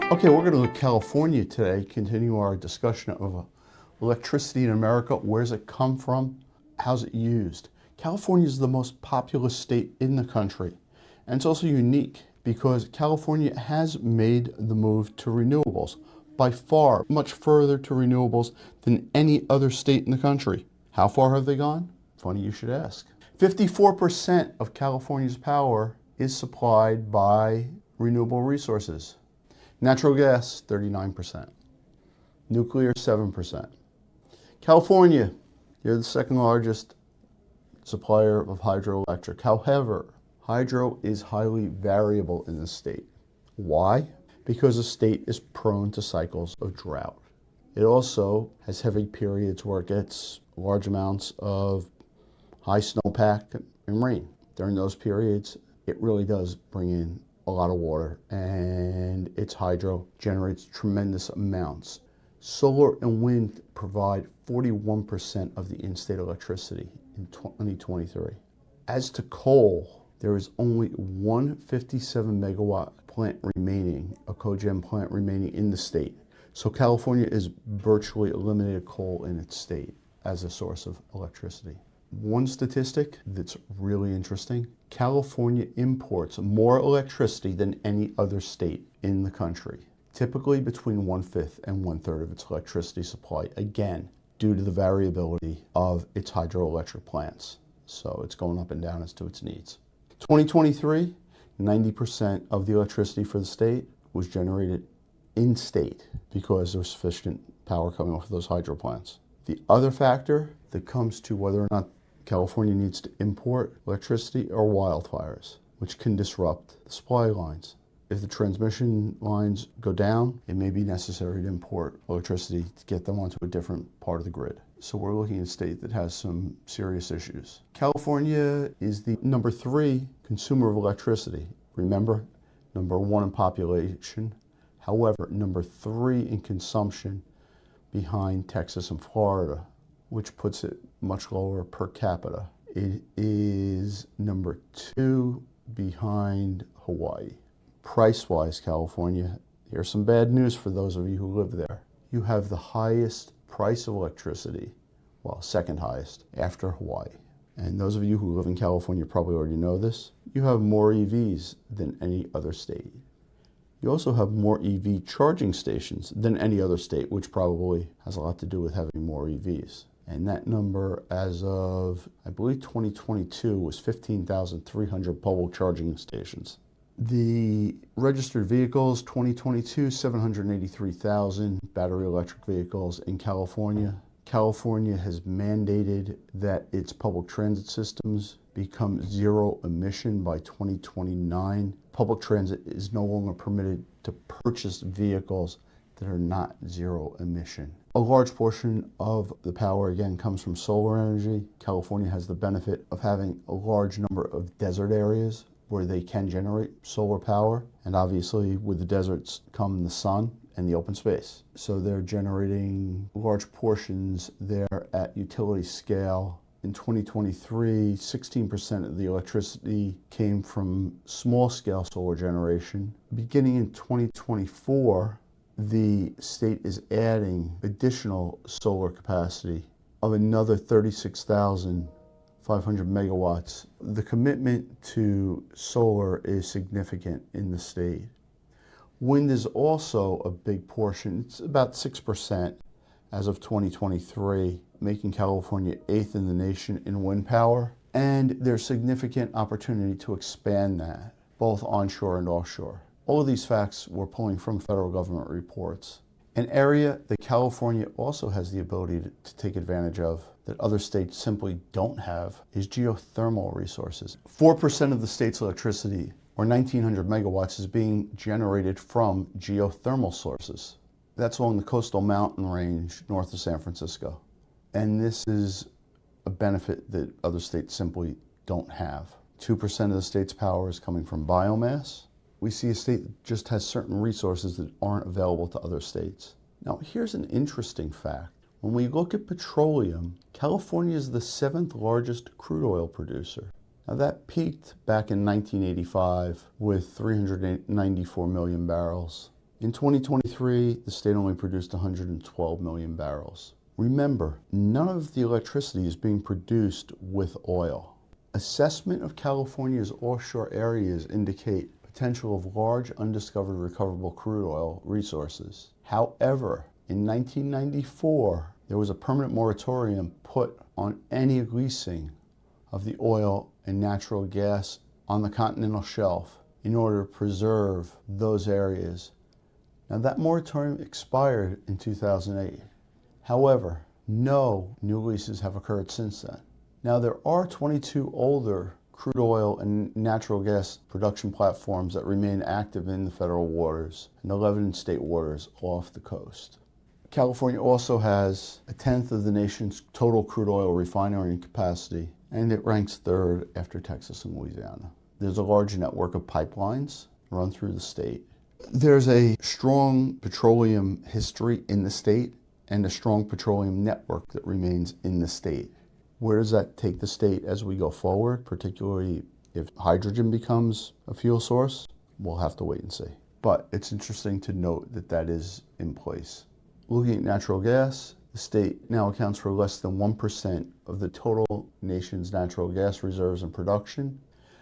Okay, we're going to look at California today, continue our discussion of electricity in America. Where does it come from? How's it used? California is the most populous state in the country. And it's also unique because California has made the move to renewables, by far much further to renewables than any other state in the country. How far have they gone? Funny you should ask. 54% of California's power is supplied by renewable resources. Natural gas, 39%. Nuclear, 7%. California, you're the second largest supplier of hydroelectric. However, hydro is highly variable in the state. Why? Because the state is prone to cycles of drought. It also has heavy periods where it gets large amounts of high snowpack and rain. During those periods, it really does bring in a lot of water, and its hydro generates tremendous amounts. Solar and wind provide 41% of the in-state electricity in 2023. As to coal, there is only one 57 megawatt plant remaining, a cogen plant remaining in the state. So California is virtually eliminated coal in its state as a source of electricity. One statistic that's really interesting, California imports more electricity than any other state in the country, typically between 1/5 and 1/3 of its electricity supply, again, due to the variability of its hydroelectric plants. So it's going up and down as to its needs. 2023, 90% of the electricity for the state was generated in state because there was sufficient power coming off of those hydro plants. The other factor that comes to whether or not California needs to import electricity are wildfires, which can disrupt the supply lines. If the transmission lines go down, it may be necessary to import electricity to get them onto a different part of the grid. So we're looking at a state that has some serious issues. California is the number 3 consumer of electricity. Remember, number 1 in population. However, number 3 in consumption behind Texas and Florida, which puts it much lower per capita. It is number 2 behind Hawaii. Price-wise, California, here's some bad news for those of you who live there. You have the highest price of electricity, well, second highest, after Hawaii. And those of you who live in California probably already know this. You have more EVs than any other state. You also have more EV charging stations than any other state, which probably has a lot to do with having more EVs. And that number, as of, I believe, 2022, was 15,300 public charging stations. The registered vehicles, 2022, 783,000 battery electric vehicles in California. California has mandated that its public transit systems become zero emission by 2029. Public transit is no longer permitted to purchase vehicles that are not zero emission. A large portion of the power, again, comes from solar energy. California has the benefit of having a large number of desert areas where they can generate solar power. And obviously, with the deserts come the sun and the open space. So they're generating large portions there at utility scale. In 2023, 16% of the electricity came from small-scale solar generation. Beginning in 2024, the state is adding additional solar capacity of another 36,500 megawatts. The commitment to solar is significant in the state. Wind is also a big portion. It's about 6% as of 2023, making California 8th in the nation in wind power. And there's significant opportunity to expand that, both onshore and offshore. All of these facts we're pulling from federal government reports. An area that California also has the ability to take advantage of that other states simply don't have is geothermal resources. 4% of the state's electricity, or 1,900 megawatts, is being generated from geothermal sources. That's along the coastal mountain range north of San Francisco. And this is a benefit that other states simply don't have. 2% of the state's power is coming from biomass. We see a state that just has certain resources that aren't available to other states. Now, here's an interesting fact. When we look at petroleum, California is the 7th largest crude oil producer. Now, that peaked back in 1985 with 394 million barrels. In 2023, the state only produced 112 million barrels. Remember, none of the electricity is being produced with oil. Assessment of California's offshore areas indicate potential of large undiscovered recoverable crude oil resources. However, in 1994, there was a permanent moratorium put on any leasing of the oil and natural gas on the continental shelf in order to preserve those areas. Now that moratorium expired in 2008. However, no new leases have occurred since then. Now there are 22 older crude oil and natural gas production platforms that remain active in the federal waters and 11 state waters off the coast. California also has a tenth of the nation's total crude oil refinery capacity, and it ranks third after Texas and Louisiana. There's a large network of pipelines run through the state. There's a strong petroleum history in the state and a strong petroleum network that remains in the state. Where does that take the state as we go forward, particularly if hydrogen becomes a fuel source? We'll have to wait and see. But it's interesting to note that that is in place. Looking at natural gas, the state now accounts for less than 1% of the total nation's natural gas reserves and production.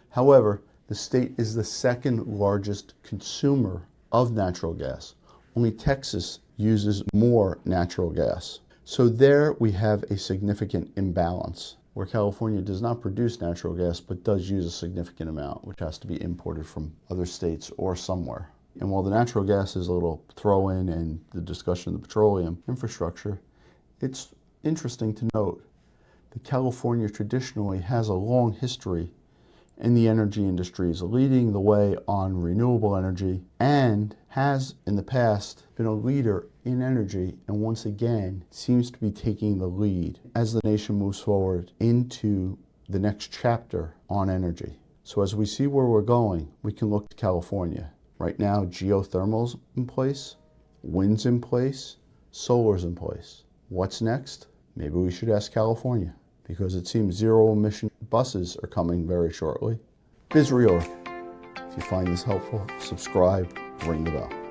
However, the state is the second largest consumer of natural gas. Only Texas uses more natural gas. So there we have a significant imbalance where California does not produce natural gas but does use a significant amount, which has to be imported from other states or somewhere. And while the natural gas is a little throw-in and the discussion of the petroleum infrastructure, it's interesting to note that California traditionally has a long history in the energy industries, leading the way on renewable energy, and has in the past been a leader in energy, and once again seems to be taking the lead as the nation moves forward into the next chapter on energy. So as we see where we're going, we can look to California. Right now, geothermal's in place, wind's in place, solar's in place. What's next? Maybe we should ask California, because it seems zero-emission buses are coming very shortly. BizReorg. If you find this helpful, subscribe, ring the bell.